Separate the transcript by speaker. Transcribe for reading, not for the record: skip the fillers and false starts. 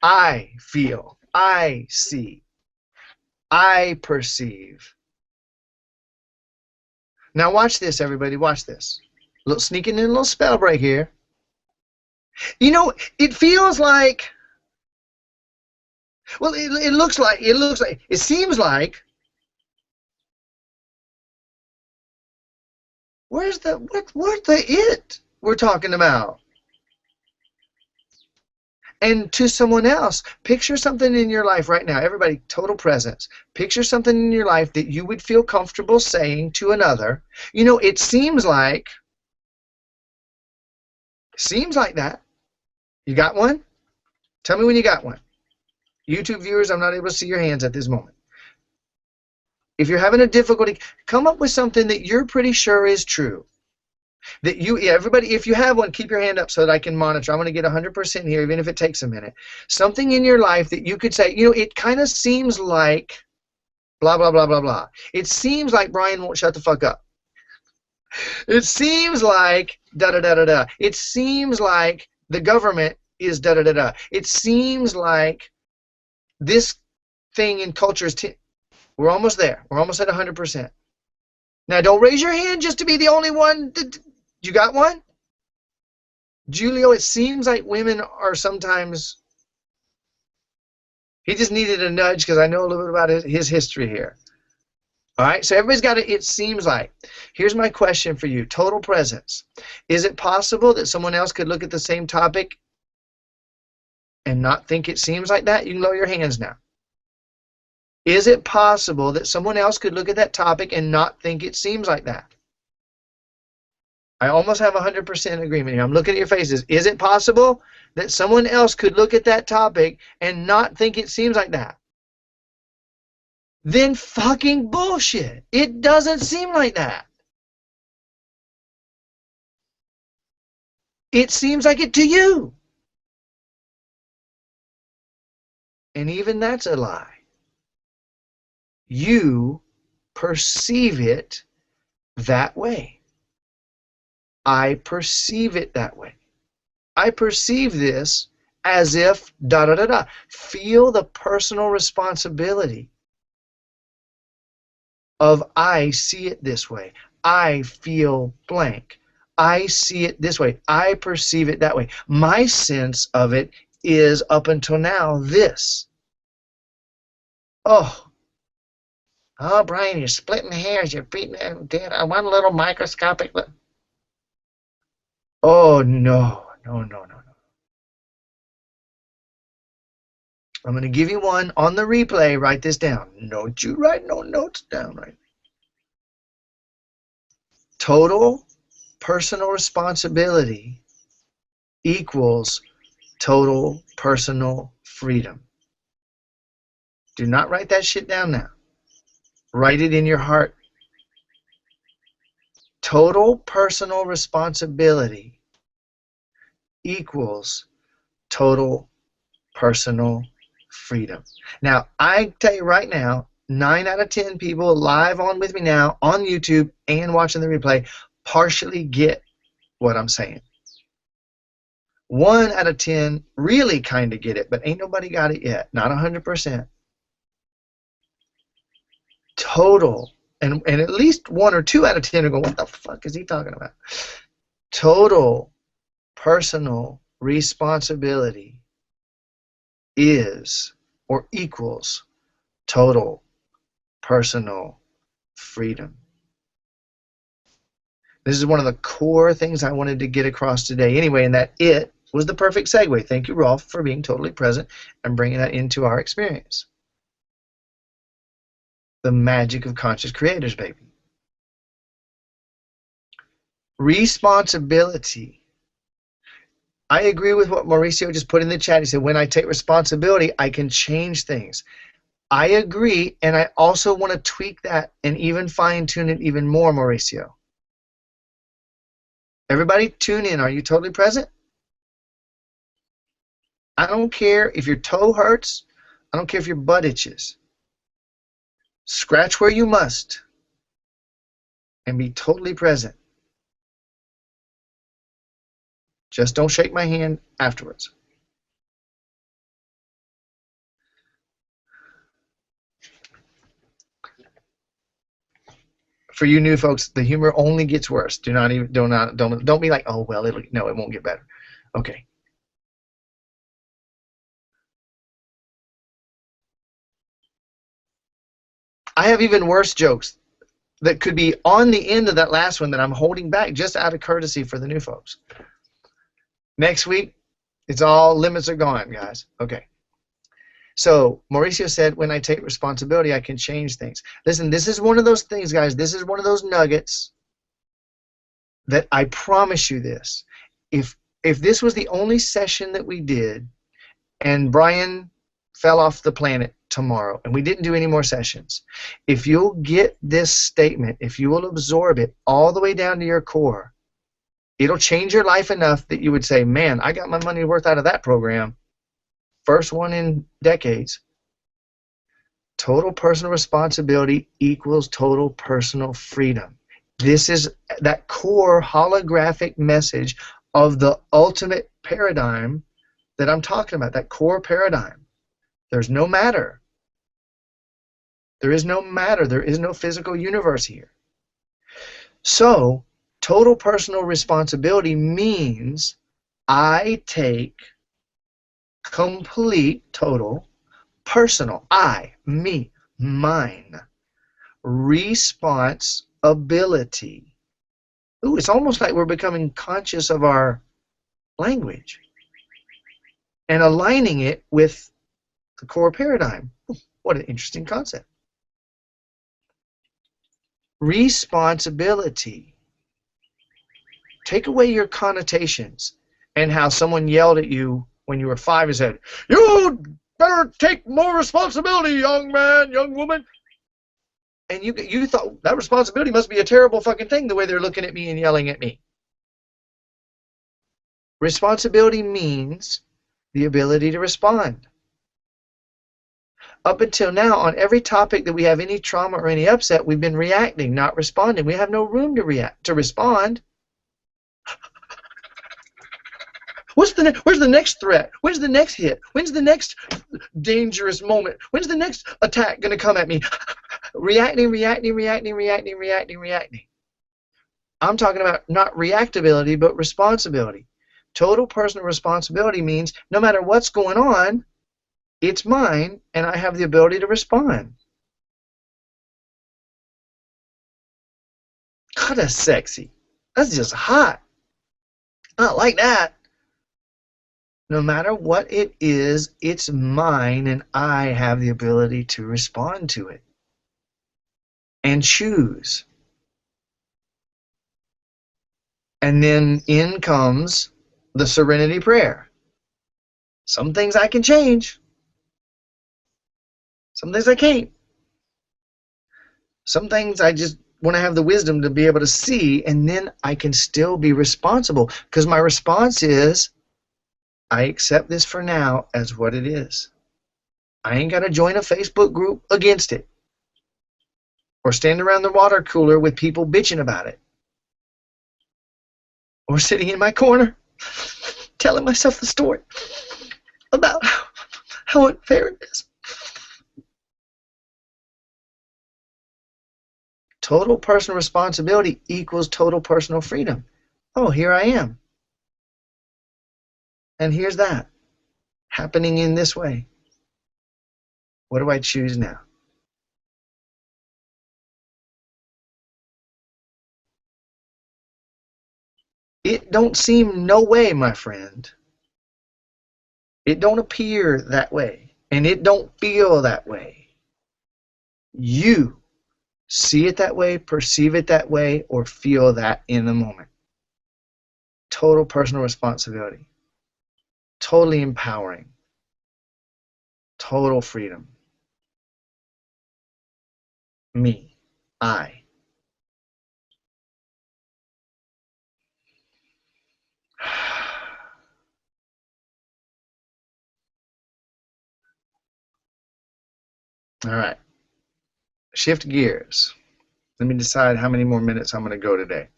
Speaker 1: I feel, I see, I perceive. Now watch this, everybody. Watch this. A little sneaking in a little spell break here. You know, it feels like, well, it looks like, it seems like, where's the it we're talking about? And to someone else, picture something in your life right now. Everybody, total presence. Picture something in your life that you would feel comfortable saying to another. You know, it seems like that. You got one? Tell me when you got one. YouTube viewers, I'm not able to see your hands at this moment. If you're having a difficulty, come up with something that you're pretty sure is true. That you, yeah, everybody, if you have one, keep your hand up so that I can monitor. I'm going to get 100% here, even if it takes a minute. Something in your life that you could say, you know, it kind of seems like blah, blah, blah, blah, blah. It seems like Brian won't shut the fuck up. It seems like da, da, da, da, da. It seems like the government is da, da, da, da. It seems like this thing in culture is... We're almost there. We're almost at 100%. Now, don't raise your hand just to be the only one. You got one? Julio, it seems like women are sometimes... He just needed a nudge because I know a little bit about his history here. All right, so everybody's got it seems like. Here's my question for you. Total presence. Is it possible that someone else could look at the same topic and not think it seems like that? You can lower your hands now. Is it possible that someone else could look at that topic and not think it seems like that? I almost have 100% agreement here. I'm looking at your faces. Is it possible that someone else could look at that topic and not think it seems like that? Then fucking bullshit. It doesn't seem like that. It seems like it to you. And even that's a lie. You perceive it that way. I perceive it that way. I perceive this as if da da da da. Feel the personal responsibility of I see it this way. I feel blank. I see it this way. I perceive it that way. My sense of it is up until now this. Oh, Brian, you're splitting hairs. You're beating it dead. I want a little microscopic. Oh, no, no, no, no, no. I'm going to give you one on the replay. Write this down. Don't you write no notes down, right? Total personal responsibility equals total personal freedom. Do not write that shit down now. Write it in your heart. Total personal responsibility equals total personal freedom. Now, I tell you right now, 9 out of 10 people live on with me now on YouTube and watching the replay partially get what I'm saying. 1 out of 10 really kind of get it, but ain't nobody got it yet. Not 100%. Total, and at least 1 or 2 out of 10 are going, what the fuck is he talking about? Total personal responsibility is or equals total personal freedom. This is one of the core things I wanted to get across today anyway, and that it was the perfect segue. Thank you, Rolf, for being totally present and bringing that into our experience. The magic of conscious creators, baby. Responsibility. I agree with what Mauricio just put in the chat. He said, when I take responsibility, I can change things. I agree, and I also want to tweak that and even fine-tune it even more, Mauricio. Everybody tune in. Are you totally present? I don't care if your toe hurts. I don't care if your butt itches. Scratch where you must and be totally present. Just don't shake my hand afterwards. For you new folks, the humor only gets worse. Don't be like, oh well, it won't get better. Okay. I have even worse jokes that could be on the end of that last one that I'm holding back just out of courtesy for the new folks. Next week, it's all limits are gone, guys. Okay. So Mauricio said, when I take responsibility, I can change things. Listen, this is one of those things, guys. This is one of those nuggets that I promise you this. If this was the only session that we did and Brian fell off the planet tomorrow and we didn't do any more sessions, if you'll get this statement, if you will absorb it all the way down to your core, it'll change your life enough that you would say, man, I got my money worth out of that program. First one in decades. Total personal responsibility equals total personal freedom. This is that core holographic message of the ultimate paradigm that I'm talking about, that core paradigm. There's no matter. There is no matter. There is no physical universe here. So, total personal responsibility means I take complete, total, personal, I, me, mine, responsibility. Ooh, it's almost like we're becoming conscious of our language and aligning it with the core paradigm. What an interesting concept. Responsibility. Take away your connotations and how someone yelled at you when you were 5 and said, "You better take more responsibility, young man, young woman." And you thought that responsibility must be a terrible fucking thing the way they're looking at me and yelling at me. Responsibility means the ability to respond. Up until now, on every topic that we have any trauma or any upset, we've been reacting, not responding. We have no room to respond. Where's the next threat? When's the next hit? When's the next dangerous moment? When's the next attack going to come at me? Reacting. I'm talking about not reactability, but responsibility. Total personal responsibility means no matter what's going on, it's mine, and I have the ability to respond. God, that's sexy. That's just hot. I don't like that. No matter what it is, it's mine, and I have the ability to respond to it and choose. And then in comes the serenity prayer. Some things I can change. Some things I can't. Some things I just want to have the wisdom to be able to see, and then I can still be responsible, because my response is, I accept this for now as what it is. I ain't got to join a Facebook group against it or stand around the water cooler with people bitching about it or sitting in my corner telling myself the story about how unfair it is. Total personal responsibility equals total personal freedom. Oh, here I am. And here's that, happening in this way. What do I choose now? It don't seem no way, my friend. It don't appear that way, and it don't feel that way. You see it that way, perceive it that way, or feel that in the moment. Total personal responsibility. Totally empowering. Total freedom. Me. I. All right. Shift gears. Let me decide how many more minutes I'm going to go today.